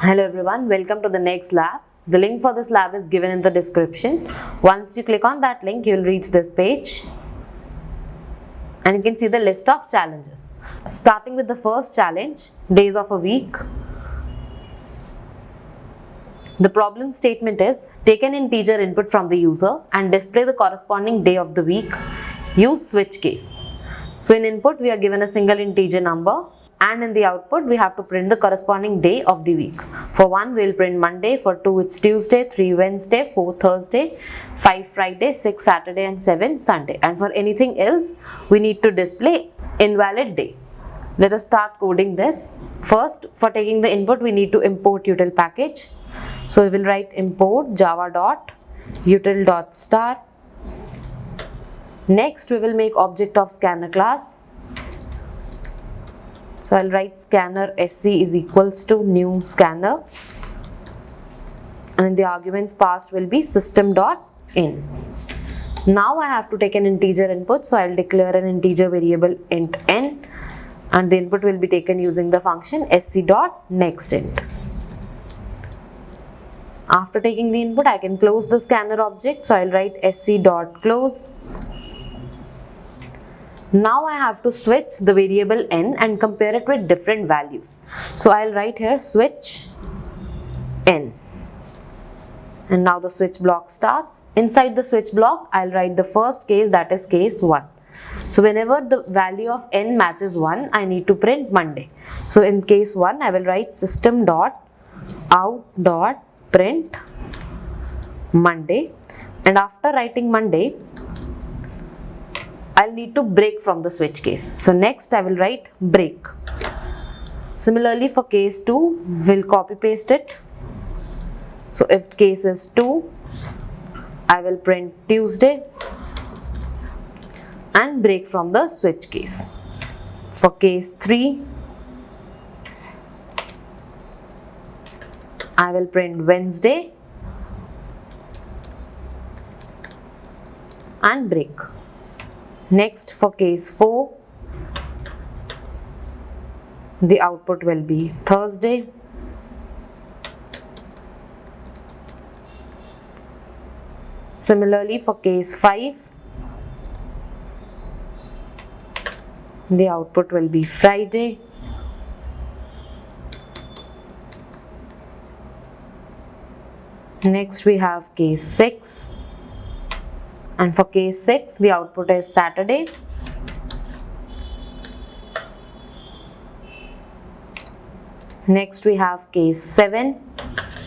Hello everyone, welcome to the next lab. The link for this lab is given in the description. Once you click on that link, you will reach this page and you can see the list of challenges. Starting with the first challenge, days of a week. The problem statement is, take an integer input from the user and display the corresponding day of the week. Use switch case. So in input, we are given a single integer number, and in the output we have to print the corresponding day of the week. For 1 we will print Monday, for 2 it's Tuesday, 3 Wednesday, 4 Thursday, 5 Friday, 6 Saturday and 7 Sunday. And for anything else we need to display invalid day. Let us start coding this. First, for taking the input we need to import util package. So we will write import java.util.star. Next we will make object of scanner class. So I'll write scanner sc is equals to new scanner, and in the arguments passed will be system.in. Now I have to take an integer input, so I'll declare an integer variable int n, and the input will be taken using the function sc.nextInt. After taking the input, I can close the scanner object, so I'll write sc.close. Now I have to switch the variable n and compare it with different values. So I'll write here switch n. And now the switch block starts. Inside the switch block, I'll write the first case, that is case 1. So whenever the value of n matches 1, I need to print Monday. So in case 1, I will write system.out.print Monday. And after writing Monday, I'll need to break from the switch case. So next I will write break. Similarly for case 2, we'll copy paste it. So if case is 2, I will print Tuesday and break from the switch case. For case 3, I will print Wednesday and break. Next for case 4, the output will be Thursday. Similarly for case 5, the output will be Friday. Next we have case 6. And for case 6, the output is Saturday. Next we have case 7.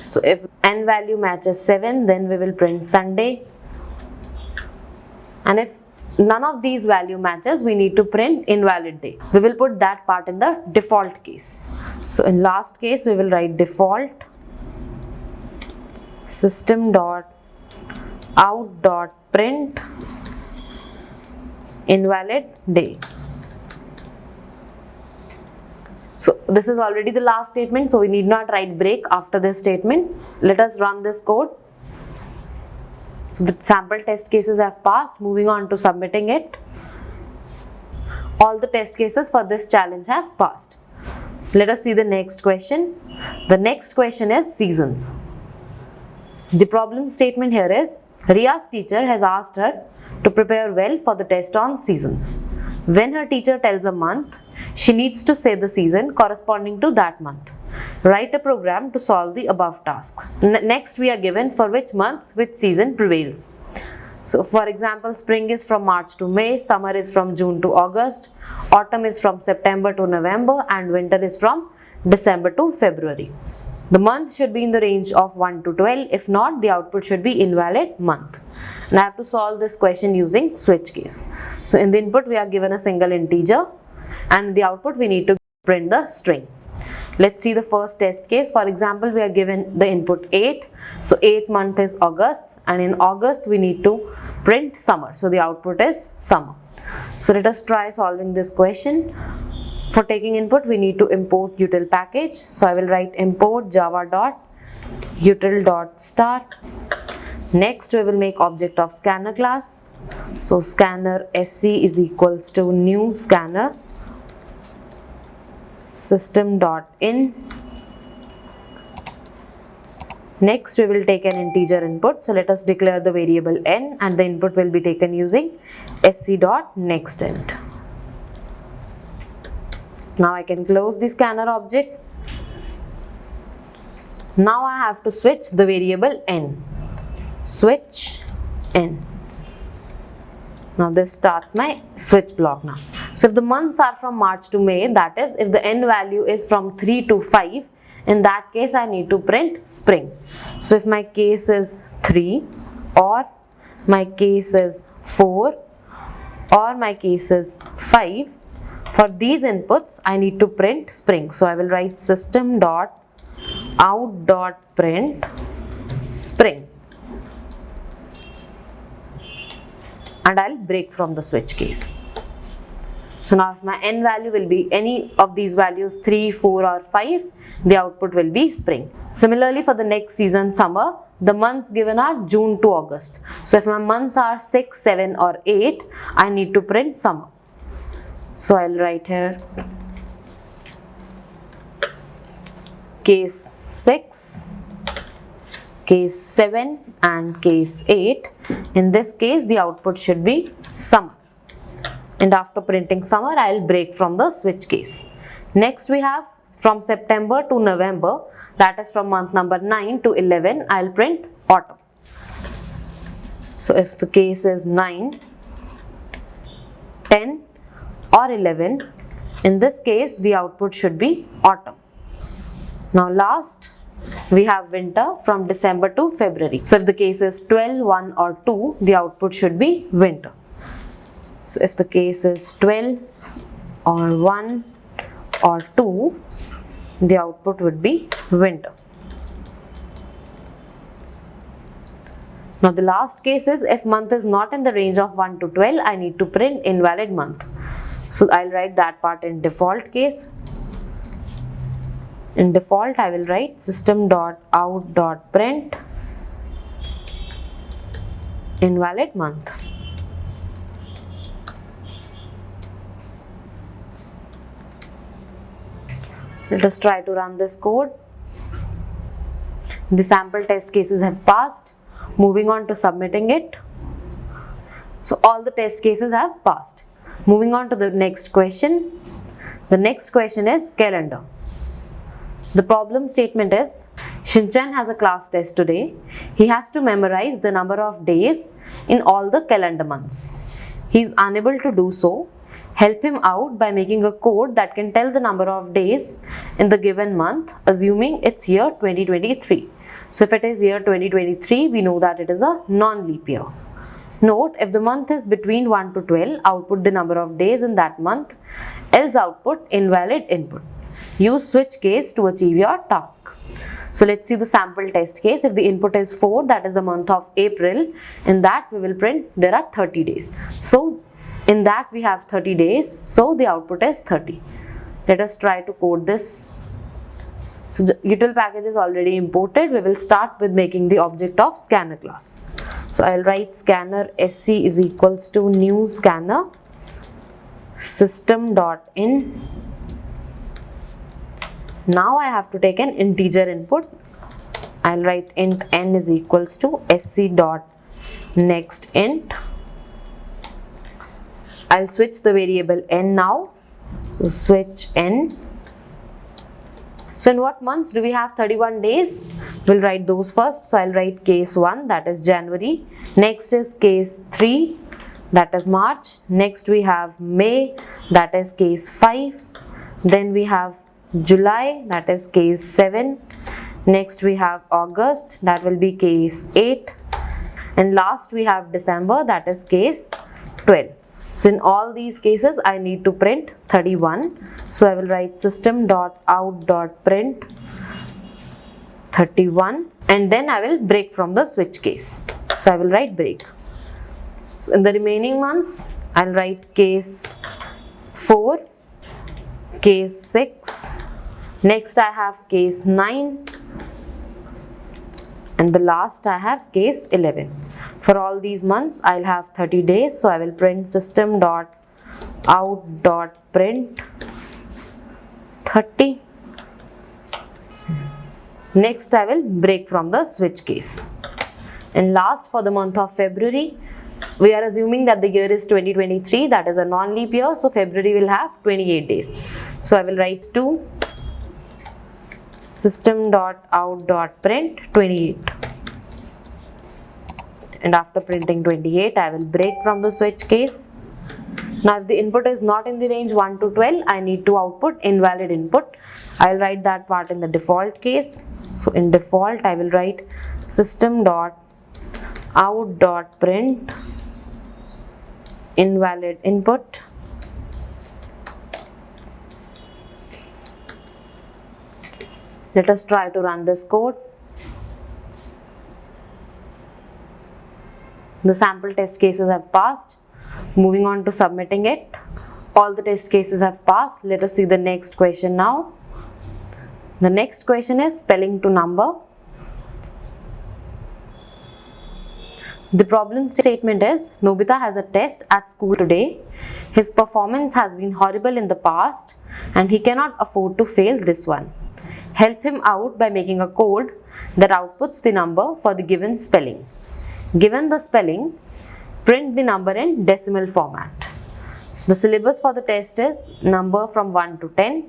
So if n value matches 7, then we will print Sunday. And if none of these value matches, we need to print invalid day. We will put that part in the default case. So in last case, we will write default system.out.print invalid day. So this is already the last statement, so we need not write break after this statement. Let us run this code. So the sample test cases have passed. Moving on to submitting it. All the test cases for this challenge have passed. Let us see the next question. The next question is seasons. The problem statement here is, Ria's teacher has asked her to prepare well for the test on seasons. When her teacher tells a month, she needs to say the season corresponding to that month. Write a program to solve the above task. Next we are given for which months which season prevails. So for example, spring is from March to May, summer is from June to August, autumn is from September to November, and winter is from December to February. The month should be in the range of 1 to 12. If not, the output should be invalid month. And I have to solve this question using switch case. So in the input we are given a single integer, and in the output we need to print the string. Let's see the first test case. For example, we are given the input 8. So 8th month is August, and in August we need to print summer. So the output is summer. So let us try solving this question. For taking input, we need to import util package. So I will write import java.util.star. Next we will make object of scanner class. So scanner sc is equals to new scanner system.in. Next, we will take an integer input. So let us declare the variable n, and the input will be taken using sc.nextInt. Now I can close the scanner object. Now I have to switch the variable n. Switch n. Now this starts my switch block now. So if the months are from March to May, that is, if the n value is from 3 to 5, in that case I need to print spring. So if my case is 3, or my case is 4, or my case is 5, for these inputs I need to print spring. So I will write system.out.print spring. And I'll break from the switch case. So now if my n value will be any of these values 3, 4 or 5, the output will be spring. Similarly for the next season, summer, the months given are June to August. So if my months are 6, 7 or 8, I need to print summer. So I'll write here case 6, case 7 and case 8. In this case, the output should be summer. And after printing summer, I'll break from the switch case. Next we have from September to November, that is from month number 9 to 11, I'll print autumn. So if the case is 9, 10 or 11, in this case the output should be autumn. Now last, we have winter from December to February. So if the case is 12, 1 or 2, the output should be winter. So if the case is 12 or 1 or 2, the output would be winter. Now the last case is if month is not in the range of 1 to 12, I need to print invalid month. So I'll write that part in default case. In default, I will write system.out.print invalid month. Let us try to run this code. The sample test cases have passed. Moving on to submitting it. So all the test cases have passed. Moving on to the next question. The next question is calendar. The problem statement is, Shinchan has a class test today. He has to memorize the number of days in all the calendar months. He is unable to do so. Help him out by making a code that can tell the number of days in the given month, assuming it's year 2023. So if it is year 2023, we know that it is a non-leap year. Note, if the month is between 1 to 12, output the number of days in that month, else output invalid input. Use switch case to achieve your task. So let's see the sample test case. If the input is 4, that is the month of April, in that we will print there are 30 days. So in that we have 30 days, so the output is 30. Let us try to code this. So the util package is already imported. We will start with making the object of scanner class. So I'll write scanner sc is equals to new scanner system.in. Now I have to take an integer input. I'll write int n is equals to sc.nextInt. I'll switch the variable n now. So switch n. So in what months do we have 31 days? We'll write those first. So I'll write case 1, that is January. Next is case 3, that is March. Next we have May, that is case 5. Then we have July, that is case 7. Next we have August, that will be case 8. And last we have December, that is case 12. So in all these cases, I need to print 31. So I will write system.out.print 31, and then I will break from the switch case. So I will write break. So in the remaining months, I'll write case 4, case 6, next I have case 9, and the last I have case 11. For all these months, I'll have 30 days, so I will print system.out.print 30. Next I will break from the switch case. And last, for the month of February, we are assuming that the year is 2023, that is a non-leap year, so February will have 28 days. So I will write to system.out.print 28. And after printing 28, I will break from the switch case. Now if the input is not in the range 1 to 12, I need to output invalid input. I will write that part in the default case. So in default, I will write system.out.print invalid input. Let us try to run this code. The sample test cases have passed. Moving on to submitting it. All the test cases have passed. Let us see the next question now. The next question is spelling to number. The problem statement is, Nobita has a test at school today. His performance has been horrible in the past and he cannot afford to fail this one. Help him out by making a code that outputs the number for the given spelling. Given the spelling, print the number in decimal format. The syllabus for the test is number from 1 to 10,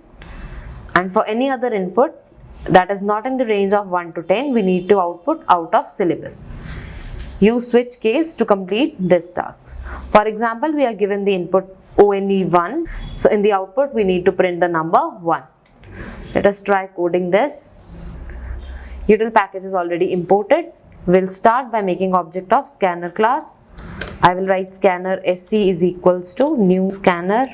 and for any other input that is not in the range of 1 to 10, we need to output out of syllabus. Use switch case to complete this task. For example, we are given the input ONE1, so in the output we need to print the number 1. Let us try coding this. Util package is already imported. We'll start by making object of scanner class. I will write scanner sc is equals to new scanner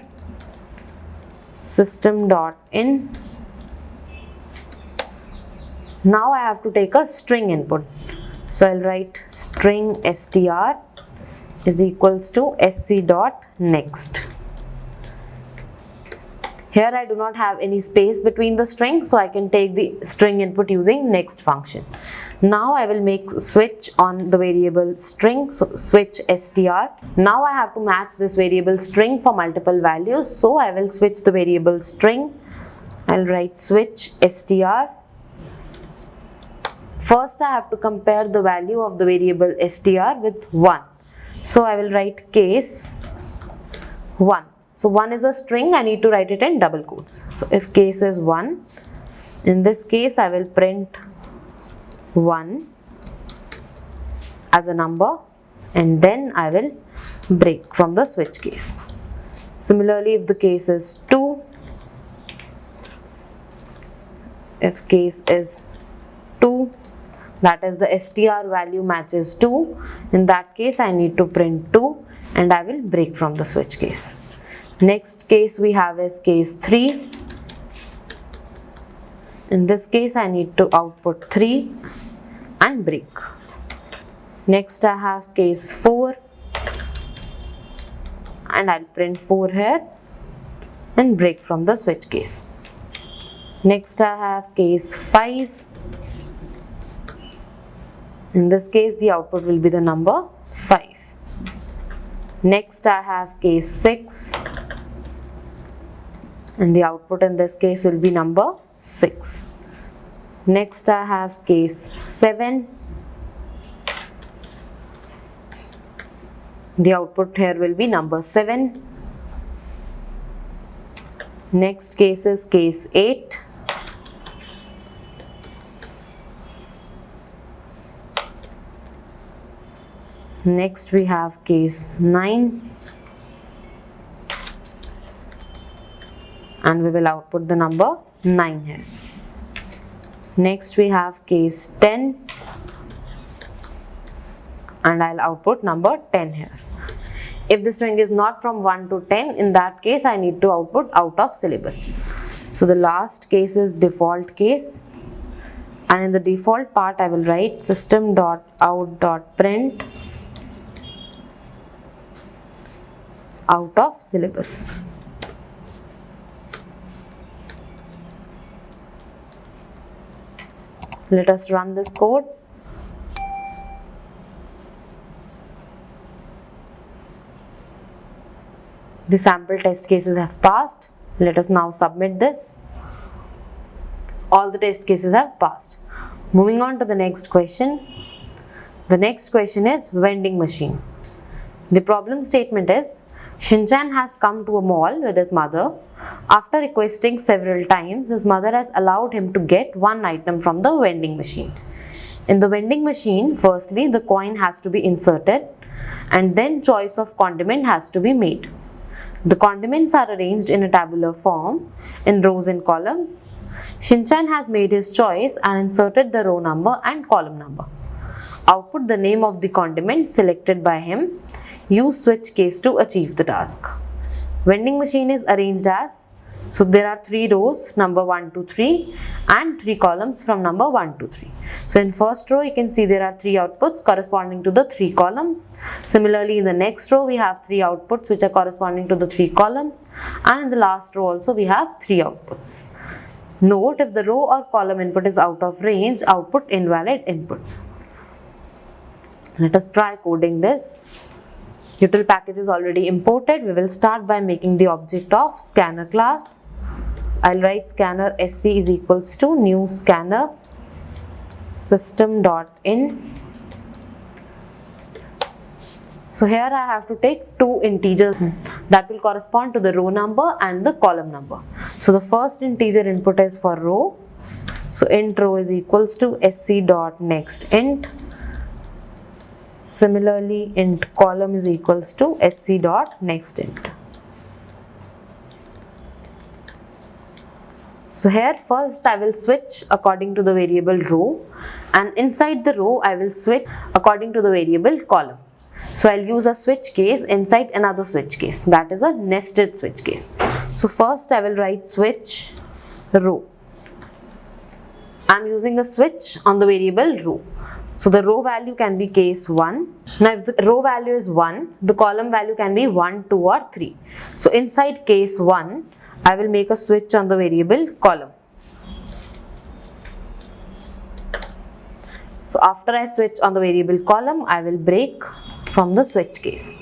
system.in. Now I have to take a string input. So I'll write string str is equals to sc.next. Here I do not have any space between the strings, so I can take the string input using next function. Now I will make switch on the variable string, so switch str. Now I have to match this variable string for multiple values, so I will switch the variable string. I'll write switch str. First I have to compare the value of the variable str with 1. So I will write case 1. So 1 is a string, I need to write it in double quotes. So if case is 1, in this case I will print 1 as a number and then I will break from the switch case. Similarly, if the case is 2, if case is 2, that is the str value matches 2, in that case I need to print 2 and I will break from the switch case. Next case we have is case 3. In this case I need to output 3 and break. Next I have case 4 and I'll print 4 here and break from the switch case. Next I have case 5. In this case the output will be the number 5. Next I have case 6 and the output in this case will be number 6. Next I have case 7. The output here will be number 7. Next case is case 8. Next we have case 9. And we will output the number 9 here. Next we have case 10 and I'll output number 10 here. If the string is not from 1 to 10, in that case I need to output out of syllabus. So the last case is default case, and in the default part I will write system.out.print out of syllabus. Let us run this code. The sample test cases have passed. Let us now submit this. All the test cases have passed. Moving on to the next question. The next question is vending machine. The problem statement is, Shinchan has come to a mall with his mother. After requesting several times, his mother has allowed him to get one item from the vending machine. In the vending machine, firstly the coin has to be inserted and then choice of condiment has to be made. The condiments are arranged in a tabular form in rows and columns. Shinchan has made his choice and inserted the row number and column number. Output the name of the condiment selected by him. Use switch case to achieve the task. Vending machine is arranged as, so there are 3 rows, number 1 to 3 and 3 columns from number 1 to 3. So in first row you can see there are 3 outputs corresponding to the 3 columns. Similarly in the next row we have 3 outputs which are corresponding to the 3 columns, and in the last row also we have 3 outputs. Note, if the row or column input is out of range, output invalid input. Let us try coding this. Util package is already imported. We will start by making the object of scanner class. I'll write scanner sc is equals to new scanner system.in. So here I have to take 2 integers that will correspond to the row number and the column number. So the first integer input is for row. So int row is equals to sc.nextInt. Similarly, int column is equals to sc.nextInt. So here first I will switch according to the variable row, and inside the row I will switch according to the variable column. So I'll use a switch case inside another switch case, that is a nested switch case. So first I will write switch row. I'm using a switch on the variable row. So the row value can be case 1. Now if the row value is 1, the column value can be 1, 2 or 3. So inside case 1, I will make a switch on the variable column. So after I switch on the variable column, I will break from the switch case.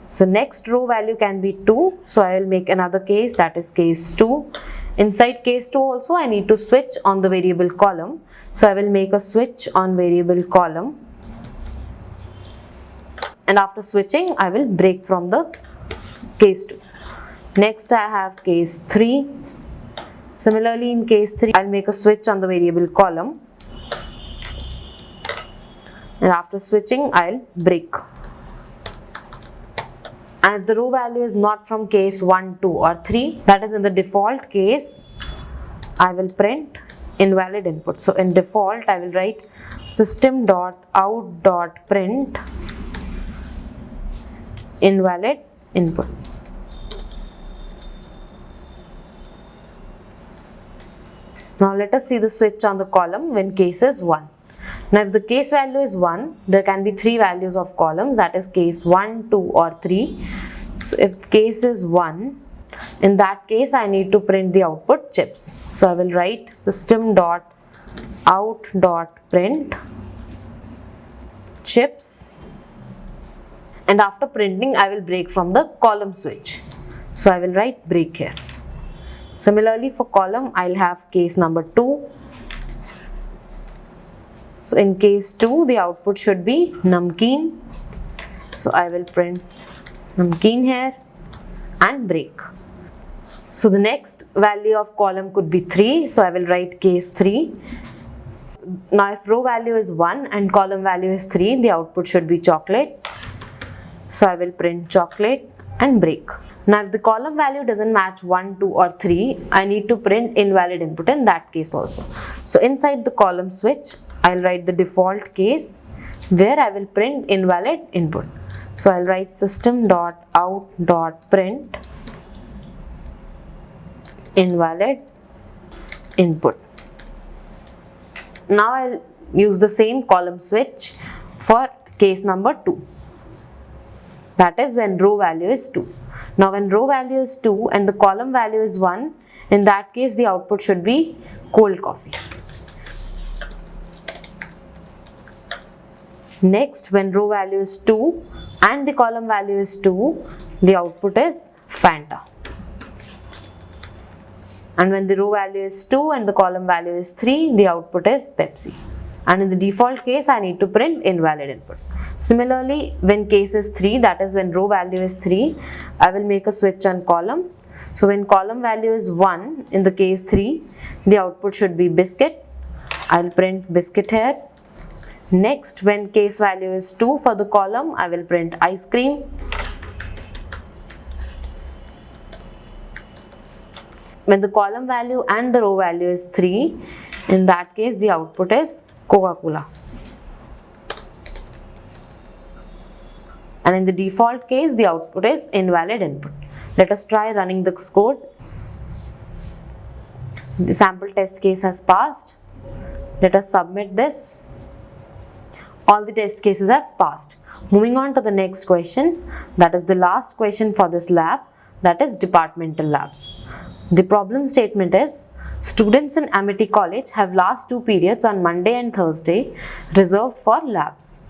So next row value can be 2. So I will make another case, that is case 2. Inside case 2 also I need to switch on the variable column. So I will make a switch on variable column. And after switching, I will break from the case 2. Next I have case 3. Similarly in case 3, I will make a switch on the variable column. And after switching, I will break. And if the row value is not from case 1, 2 or 3, that is in the default case, I will print invalid input. So in default, I will write system.out.print invalid input. Now let us see the switch on the column when case is 1. Now if the case value is 1, there can be 3 values of columns, that is case 1, 2 or 3. So if the case is 1, in that case I need to print the output chips. So I will write system.out.print chips, and after printing I will break from the column switch. So I will write break here. Similarly for column, I will have case number 2. So in case 2, the output should be namkeen. So I will print namkeen here and break. So the next value of column could be 3. So I will write case 3. Now if row value is 1 and column value is 3, the output should be chocolate. So I will print chocolate and break. Now if the column value doesn't match 1, 2 or 3, I need to print invalid input in that case also. So inside the column switch, I will write the default case where I will print invalid input. So I will write system.out.print invalid input. Now I will use the same column switch for case number 2. That is when row value is 2. Now when row value is 2 and the column value is 1, in that case the output should be cold coffee. Next, when row value is 2 and the column value is 2, the output is Fanta. And when the row value is 2 and the column value is 3, the output is Pepsi. And in the default case, I need to print invalid input. Similarly, when case is 3, that is when row value is 3, I will make a switch on column. So when column value is 1 in the case 3, the output should be biscuit. I'll print biscuit here. Next, when case value is 2 for the column, I will print ice cream. When the column value and the row value is 3, in that case the output is Coca-Cola. And in the default case, the output is invalid input. Let us try running this code. The sample test case has passed. Let us submit this. All the test cases have passed. Moving on to the next question, that is the last question for this lab, that is departmental labs. The problem statement is, students in Amity College have last 2 periods on Monday and Thursday reserved for labs.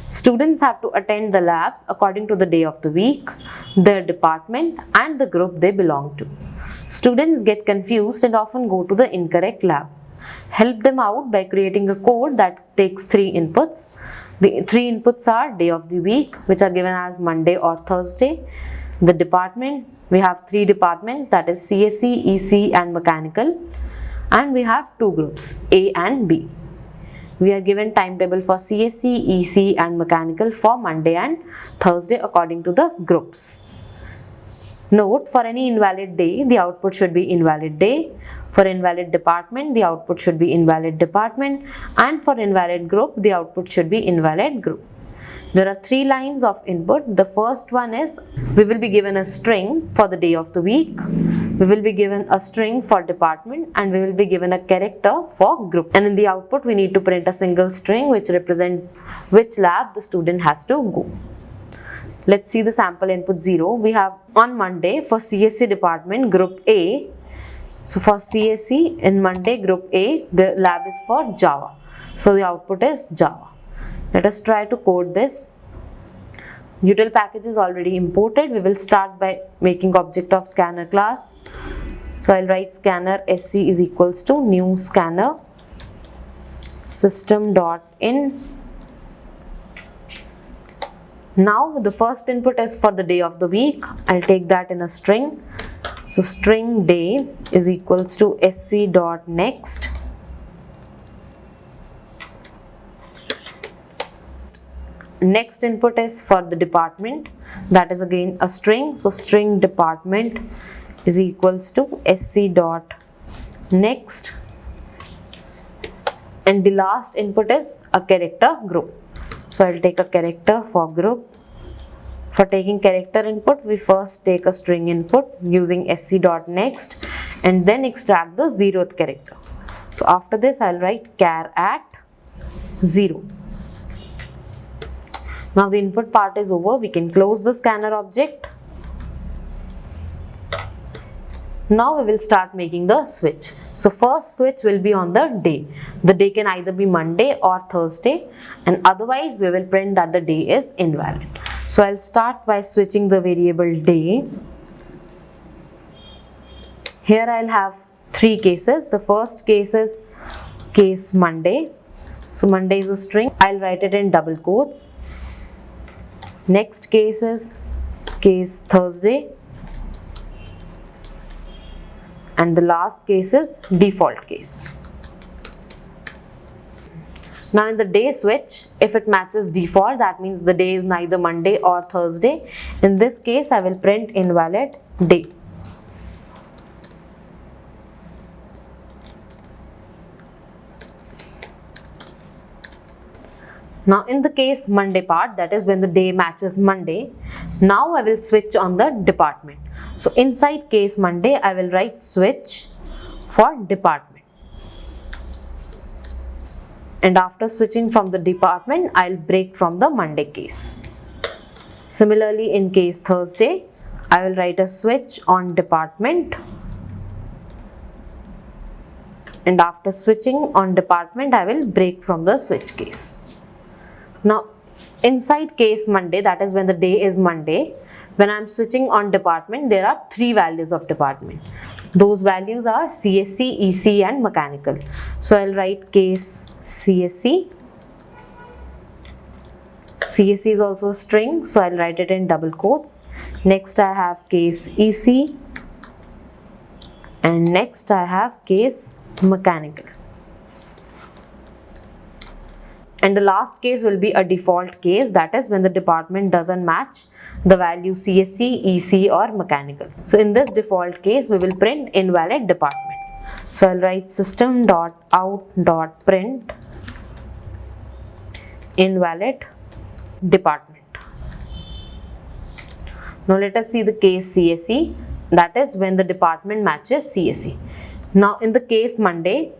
Students have to attend the labs according to the day of the week, their department and the group they belong to. Students get confused and often go to the incorrect lab. Help them out by creating a code that takes 3 inputs. The 3 inputs are day of the week, which are given as Monday or Thursday. The department, we have 3 departments, that is CSE, EC and Mechanical. And we have 2 groups, A and B. We are given timetable for CSE, EC and Mechanical for Monday and Thursday according to the groups. Note, for any invalid day, the output should be invalid day. For invalid department, the output should be invalid department. And for invalid group, the output should be invalid group. There are 3 lines of input. The first one is, we will be given a string for the day of the week. We will be given a string for department and we will be given a character for group. And in the output, we need to print a single string which represents which lab the student has to go. Let's see the sample input 0. We have on Monday for CSE department group A. So for CSE in Monday group A, the lab is for Java. So the output is Java. Let us try to code this. Util package is already imported. We will start by making object of scanner class. So I'll write scanner sc is equals to new scanner system.in. Now the first input is for the day of the week. I'll take that in a string. So string day is equals to sc.next. Next input is for the department, that is again a string. So string department is equals to sc.next. And the last input is a character group. So I'll take a character for group. For taking character input, we first take a string input using sc.next and then extract the 0th character. So after this, I'll write char at 0. Now the input part is over. We can close the scanner object. Now we will start making the switch. So first switch will be on the day. The day can either be Monday or Thursday, and otherwise we will print that the day is invalid. So I'll start by switching the variable day. Here I'll have 3 cases. The first case is case Monday. So Monday is a string. I'll write it in double quotes. Next case is case Thursday. And the last case is default case. Now in the day switch, if it matches default, that means the day is neither Monday or Thursday. In this case, I will print invalid day. Now in the case Monday part, that is when the day matches Monday, now I will switch on the department. So inside case Monday, I will write switch for department. And after switching from the department, I'll break from the Monday case. Similarly in case Thursday, I will write a switch on department. And after switching on department, I will break from the switch case. Now inside case Monday, that is when the day is Monday, when I am switching on department, there are 3 values of department. Those values are CSC, EC and mechanical. So I'll write case CSC. CSC is also a string, so I'll write it in double quotes. Next I have case EC, and next I have case mechanical. And the last case will be a default case, that is when the department doesn't match the value CSC, EC or mechanical. So in this default case, we will print invalid department. So I'll write system.out.print invalid department. Now let us see the case CSE, that is when the department matches CSE. Now in the case Monday,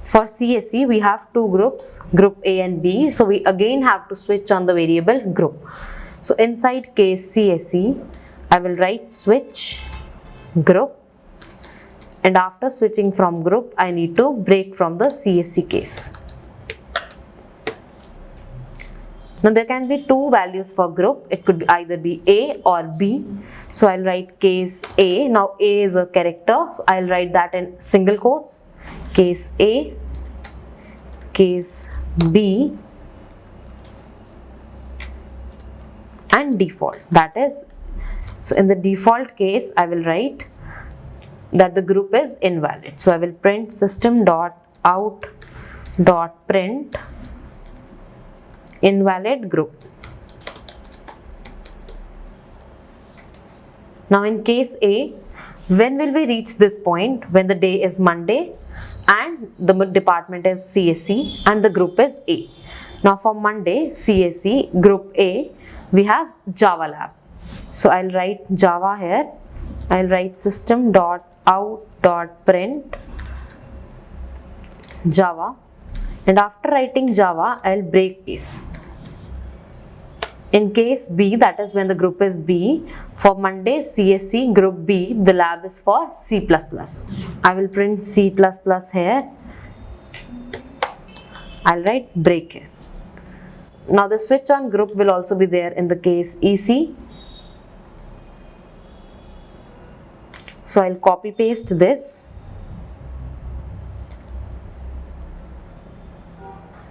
for CSE we have two groups, group A and B, so we again have to switch on the variable group. So inside case CSE, I will write switch group, and after switching from group, I need to break from the CSE case. Now there can be two values for group, it could either be A or B. So I'll write case A. Now A is a character, so I'll write that in single quotes. Case A, case B and default, that is, so in the default case I will write that the group is invalid. So I will print system.out.print invalid group. Now in case A, when will we reach this point? When the day is Monday and the department is CSE and the group is A. Now for Monday, CSE, group A, we have Java lab. So I'll write Java here. I'll write system.out.print Java, and after writing Java, I'll break case. In case B, that is when the group is B, for Monday CSE group B, the lab is for C++. I will print C++ here. I'll write break here. Now the switch on group will also be there in the case EC. So I'll copy paste this.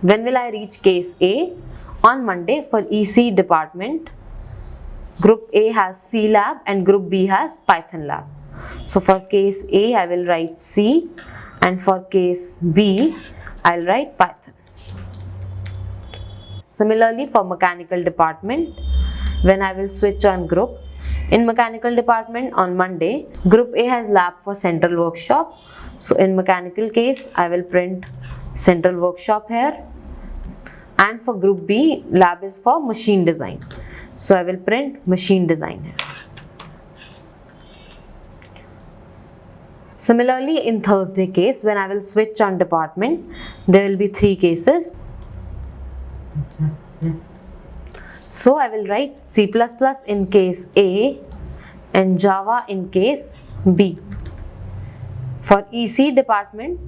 When will I reach case A? On Monday for EC department, group A has C lab and group B has Python lab. So for case A, I will write C, and for case B, I'll write Python. Similarly for mechanical department, when I will switch on group, in mechanical department on Monday, group A has lab for central workshop. So in mechanical case, I will print central workshop here. And for group B, lab is for machine design. So I will print machine design here. Similarly, in Thursday case, when I will switch on department, there will be three cases. So I will write C++ in case A and Java in case B. For EC department,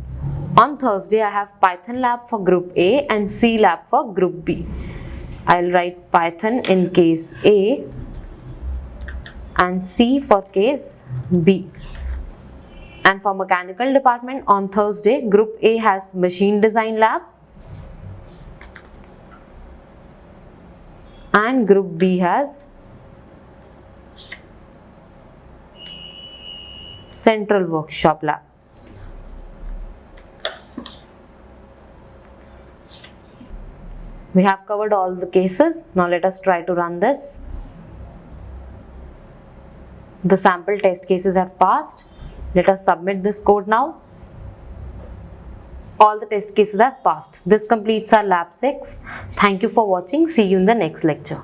on Thursday I have Python lab for group A and C lab for group B. I'll write Python in case A and C for case B. And for mechanical department on Thursday, group A has machine design lab and group B has central workshop lab. We have covered all the cases. Now let us try to run this. The sample test cases have passed. Let us submit this code now. All the test cases have passed. This completes our lab 6. Thank you for watching. See you in the next lecture.